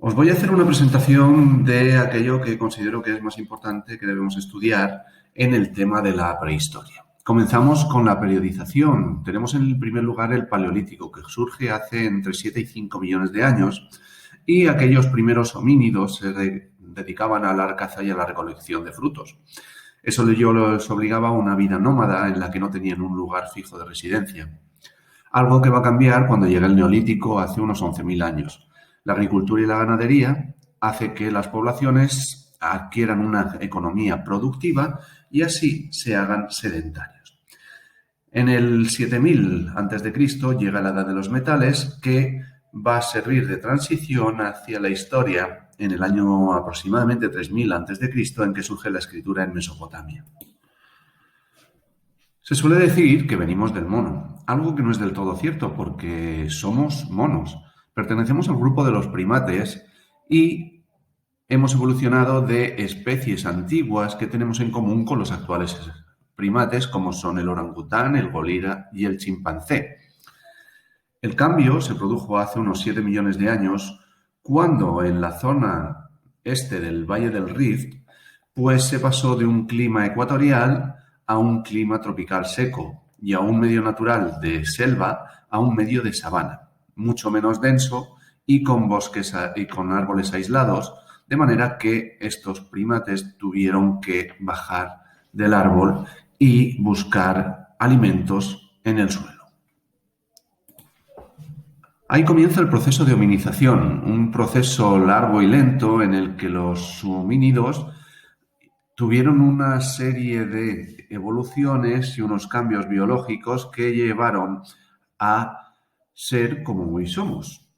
Os voy a hacer una presentación de aquello que considero que es más importante que debemos estudiar en el tema de la prehistoria. Comenzamos con la periodización. Tenemos en el primer lugar el Paleolítico, que surge hace entre 7 y 5 millones de años, y aquellos primeros homínidos se dedicaban a la caza y a la recolección de frutos. Eso les obligaba a una vida nómada en la que no tenían un lugar fijo de residencia. Algo que va a cambiar cuando llega el Neolítico hace unos 11.000 años. La agricultura y la ganadería hace que las poblaciones adquieran una economía productiva y así se hagan sedentarios. En el 7000 a.C. llega la Edad de los Metales, que va a servir de transición hacia la historia en el año aproximadamente 3000 a.C., en que surge la escritura en Mesopotamia. Se suele decir que venimos del mono, algo que no es del todo cierto porque somos monos. Pertenecemos al grupo de los primates y hemos evolucionado de especies antiguas que tenemos en común con los actuales primates, como son el orangután, el gorila y el chimpancé. El cambio se produjo hace unos 7 millones de años, cuando en la zona este del Valle del Rift, pues se pasó de un clima ecuatorial a un clima tropical seco y a un medio natural de selva a un medio de sabana, mucho menos denso y con bosques y con árboles aislados, de manera que estos primates tuvieron que bajar del árbol y buscar alimentos en el suelo. Ahí comienza el proceso de hominización, un proceso largo y lento en el que los homínidos tuvieron una serie de evoluciones y unos cambios biológicos que llevaron a ser como hoy somos.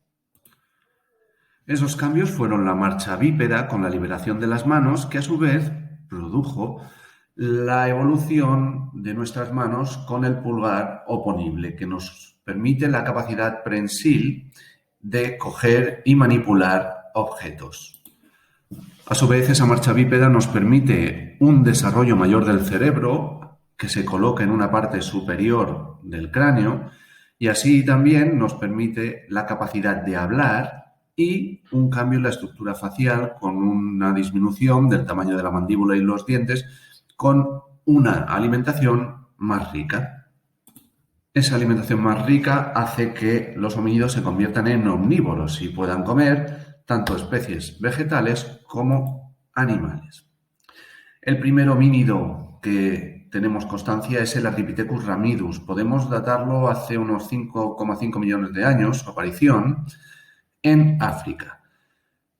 Esos cambios fueron la marcha bípeda con la liberación de las manos, que a su vez produjo la evolución de nuestras manos con el pulgar oponible, que nos permite la capacidad prensil de coger y manipular objetos. A su vez, esa marcha bípeda nos permite un desarrollo mayor del cerebro que se coloca en una parte superior del cráneo y así también nos permite la capacidad de hablar y un cambio en la estructura facial con una disminución del tamaño de la mandíbula y los dientes, con una alimentación más rica. Esa alimentación más rica hace que los homínidos se conviertan en omnívoros y puedan comer tanto especies vegetales como animales. El primer homínido que tenemos constancia es el Ardipithecus ramidus. Podemos datarlo hace unos 5,5 millones de años, su aparición, en África.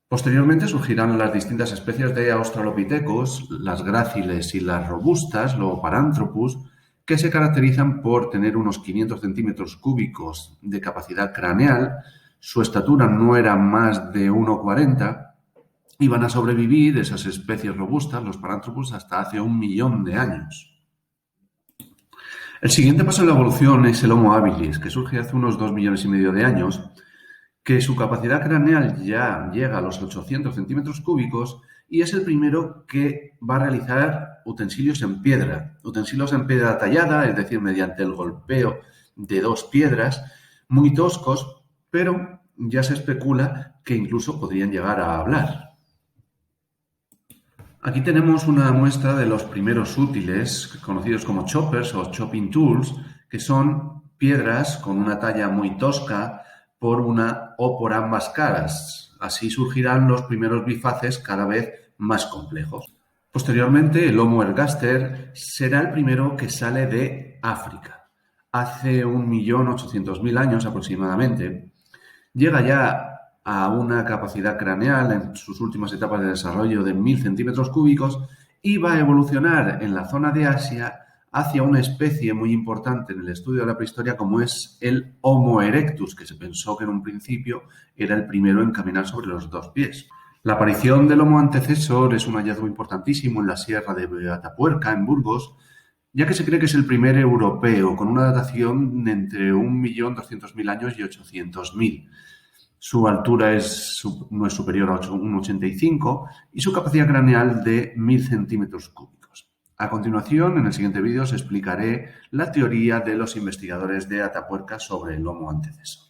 Posteriormente surgirán las distintas especies de Australopithecus, las gráciles y las robustas, los Paranthropus, que se caracterizan por tener unos 500 centímetros cúbicos de capacidad craneal. Su estatura no era más de 1,40 y van a sobrevivir esas especies robustas, los Paranthropus, hasta hace 1 millón de años. El siguiente paso en la evolución es el Homo habilis, que surge hace unos 2,5 millones de años, que su capacidad craneal ya llega a los 800 centímetros cúbicos y es el primero que va a realizar utensilios en piedra tallada, es decir, mediante el golpeo de 2 piedras, muy toscos, pero ya se especula que incluso podrían llegar a hablar. Aquí tenemos una muestra de los primeros útiles, conocidos como choppers o chopping tools, que son piedras con una talla muy tosca por una o por ambas caras. Así surgirán los primeros bifaces cada vez más complejos. Posteriormente, el Homo ergaster será el primero que sale de África. Hace 1.800.000 años aproximadamente. Llega ya a una capacidad craneal en sus últimas etapas de desarrollo de 1.000 centímetros cúbicos y va a evolucionar en la zona de Asia hacia una especie muy importante en el estudio de la prehistoria como es el Homo erectus, que se pensó que en un principio era el primero en caminar sobre los 2 pies. La aparición del Homo antecesor es un hallazgo importantísimo en la Sierra de Atapuerca, en Burgos, ya que se cree que es el primer europeo con una datación de entre 1.200.000 años y 800.000. Su altura no es superior a 1,85 y su capacidad craneal de 1.000 centímetros cúbicos. A continuación, en el siguiente vídeo, os explicaré la teoría de los investigadores de Atapuerca sobre el Homo antecesor.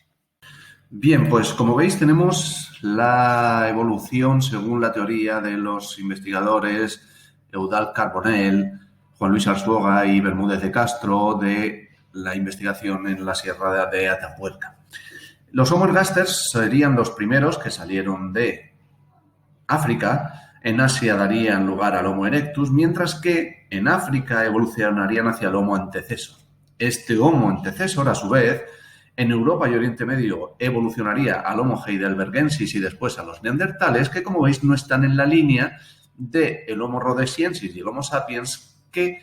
Bien, pues como veis tenemos la evolución según la teoría de los investigadores Eudald Carbonell, Juan Luis Arzuaga y Bermúdez de Castro de la investigación en la Sierra de Atapuerca. Los Homo ergasters serían los primeros que salieron de África. En Asia darían lugar al Homo erectus, mientras que en África evolucionarían hacia el Homo antecesor. Este Homo antecesor, a su vez, en Europa y Oriente Medio evolucionaría al Homo heidelbergensis y después a los neandertales, que como veis no están en la línea del Homo rhodesiensis y el Homo sapiens, que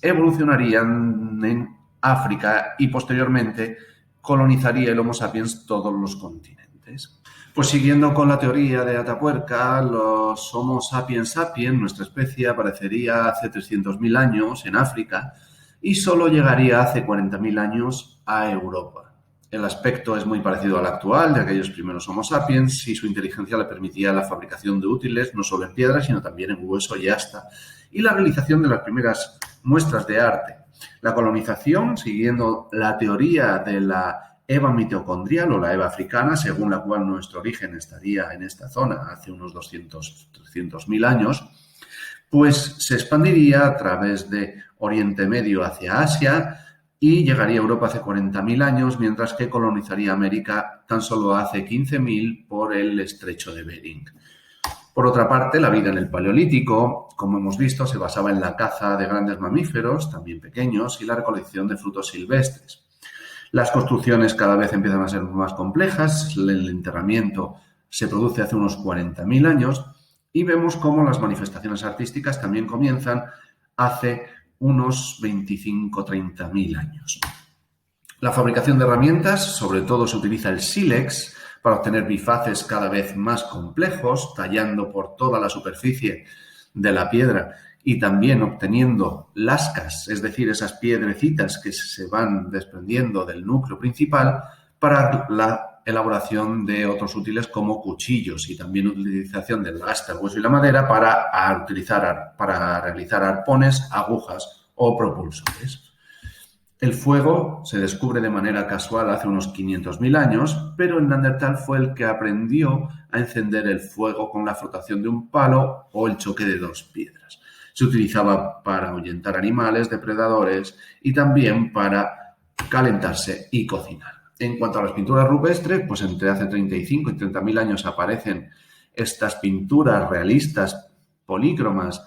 evolucionarían en África y posteriormente colonizaría el Homo sapiens todos los continentes. Pues siguiendo con la teoría de Atapuerca, los Homo sapiens sapiens, nuestra especie, aparecería hace 300.000 años en África y solo llegaría hace 40.000 años a Europa. El aspecto es muy parecido al actual de aquellos primeros Homo sapiens y su inteligencia le permitía la fabricación de útiles no solo en piedra, sino también en hueso y asta, y la realización de las primeras muestras de arte. La colonización, siguiendo la teoría de la Eva mitocondrial o la Eva africana, según la cual nuestro origen estaría en esta zona hace unos 300.000 años, pues se expandiría a través de Oriente Medio hacia Asia y llegaría a Europa hace 40.000 años, mientras que colonizaría América tan solo hace 15.000 por el estrecho de Bering. Por otra parte, la vida en el Paleolítico, como hemos visto, se basaba en la caza de grandes mamíferos, también pequeños, y la recolección de frutos silvestres. Las construcciones cada vez empiezan a ser más complejas, el enterramiento se produce hace unos 40.000 años y vemos cómo las manifestaciones artísticas también comienzan hace unos 25-30.000 años. La fabricación de herramientas, sobre todo se utiliza el sílex para obtener bifaces cada vez más complejos, tallando por toda la superficie de la piedra y también obteniendo lascas, es decir, esas piedrecitas que se van desprendiendo del núcleo principal para la elaboración de otros útiles como cuchillos y también utilización del asta, el hueso y la madera para realizar arpones, agujas o propulsores. El fuego se descubre de manera casual hace unos 500.000 años, pero el Neandertal fue el que aprendió a encender el fuego con la frotación de un palo o el choque de dos piedras. Se utilizaba para ahuyentar animales, depredadores y también para calentarse y cocinar. En cuanto a las pinturas rupestres, pues entre hace 35 y 30.000 años aparecen estas pinturas realistas polícromas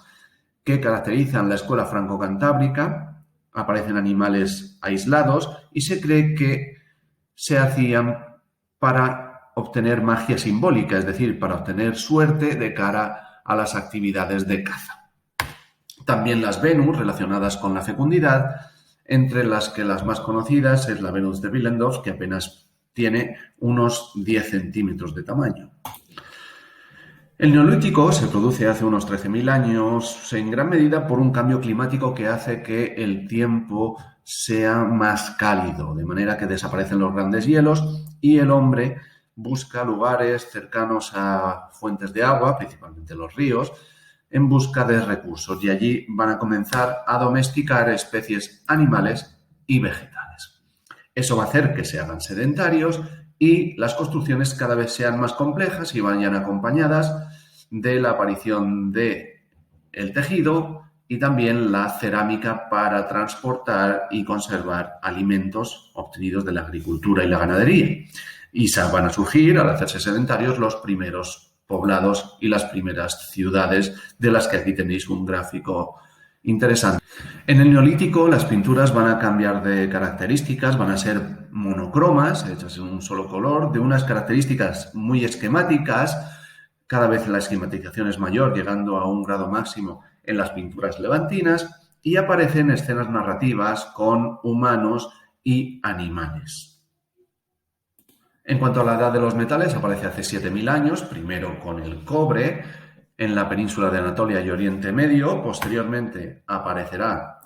que caracterizan la escuela franco-cantábrica. Aparecen animales aislados y se cree que se hacían para obtener magia simbólica, es decir, para obtener suerte de cara a las actividades de caza. También las Venus relacionadas con la fecundidad, entre las que las más conocidas es la Venus de Willendorf, que apenas tiene unos 10 centímetros de tamaño. El Neolítico se produce hace unos 13.000 años en gran medida por un cambio climático que hace que el tiempo sea más cálido, de manera que desaparecen los grandes hielos y el hombre busca lugares cercanos a fuentes de agua, principalmente los ríos, en busca de recursos y allí van a comenzar a domesticar especies animales y vegetales. Eso va a hacer que se hagan sedentarios y las construcciones cada vez sean más complejas y vayan acompañadas de la aparición del tejido y también la cerámica para transportar y conservar alimentos obtenidos de la agricultura y la ganadería. Y van a surgir, al hacerse sedentarios, los primeros poblados y las primeras ciudades, de las que aquí tenéis un gráfico interesante. En el Neolítico las pinturas van a cambiar de características, van a ser monocromas, hechas en un solo color, de unas características muy esquemáticas. Cada vez la esquematización es mayor, llegando a un grado máximo en las pinturas levantinas, y aparecen escenas narrativas con humanos y animales. En cuanto a la edad de los metales, aparece hace 7.000 años, primero con el cobre en la península de Anatolia y Oriente Medio, posteriormente aparecerá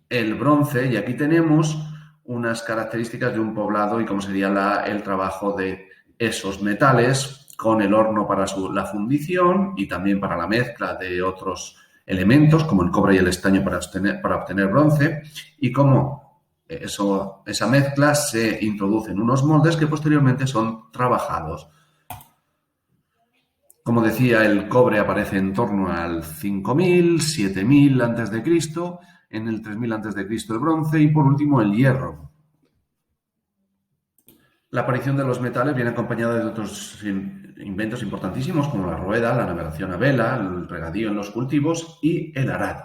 el bronce y aquí tenemos unas características de un poblado y cómo sería el trabajo de esos metales con el horno para la fundición y también para la mezcla de otros elementos como el cobre y el estaño para obtener bronce y cómo esa mezcla se introduce en unos moldes que posteriormente son trabajados. Como decía, el cobre aparece en torno al 5000, 7000 a.C., en el 3000 a.C. el bronce y por último el hierro. La aparición de los metales viene acompañada de otros inventos importantísimos como la rueda, la navegación a vela, el regadío en los cultivos y el arado.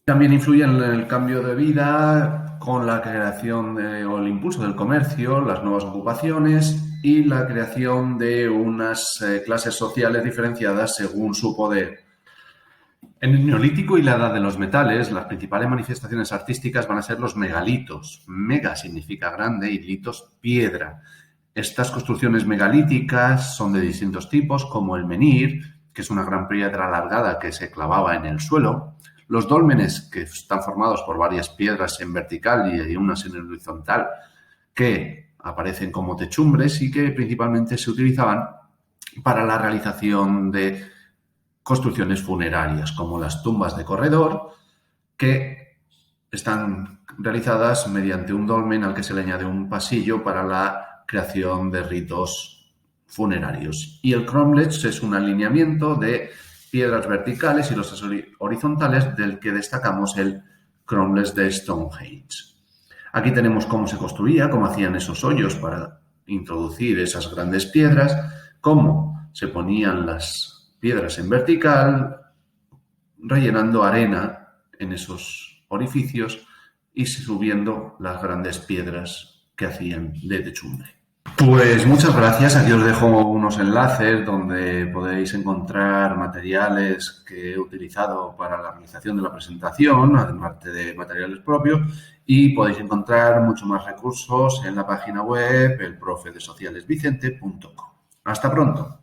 También influyen en el cambio de vida con la creación o el impulso del comercio, las nuevas ocupaciones y la creación de unas clases sociales diferenciadas según su poder. En el Neolítico y la Edad de los Metales, las principales manifestaciones artísticas van a ser los megalitos. Mega significa grande y litos, piedra. Estas construcciones megalíticas son de distintos tipos, como el menhir, que es una gran piedra alargada que se clavaba en el suelo, los dólmenes, que están formados por varias piedras en vertical y unas en horizontal, que aparecen como techumbres y que principalmente se utilizaban para la realización de construcciones funerarias, como las tumbas de corredor, que están realizadas mediante un dolmen al que se le añade un pasillo para la creación de ritos funerarios. Y el cromlech es un alineamiento de piedras verticales y losas horizontales, del que destacamos el cromlech de Stonehenge. Aquí tenemos cómo se construía, cómo hacían esos hoyos para introducir esas grandes piedras, cómo se ponían las piedras en vertical, rellenando arena en esos orificios y subiendo las grandes piedras que hacían de techumbre. Pues muchas gracias. Aquí os dejo unos enlaces donde podéis encontrar materiales que he utilizado para la realización de la presentación, además de materiales propios, y podéis encontrar muchos más recursos en la página web elprofedesocialesvicente.com. Hasta pronto.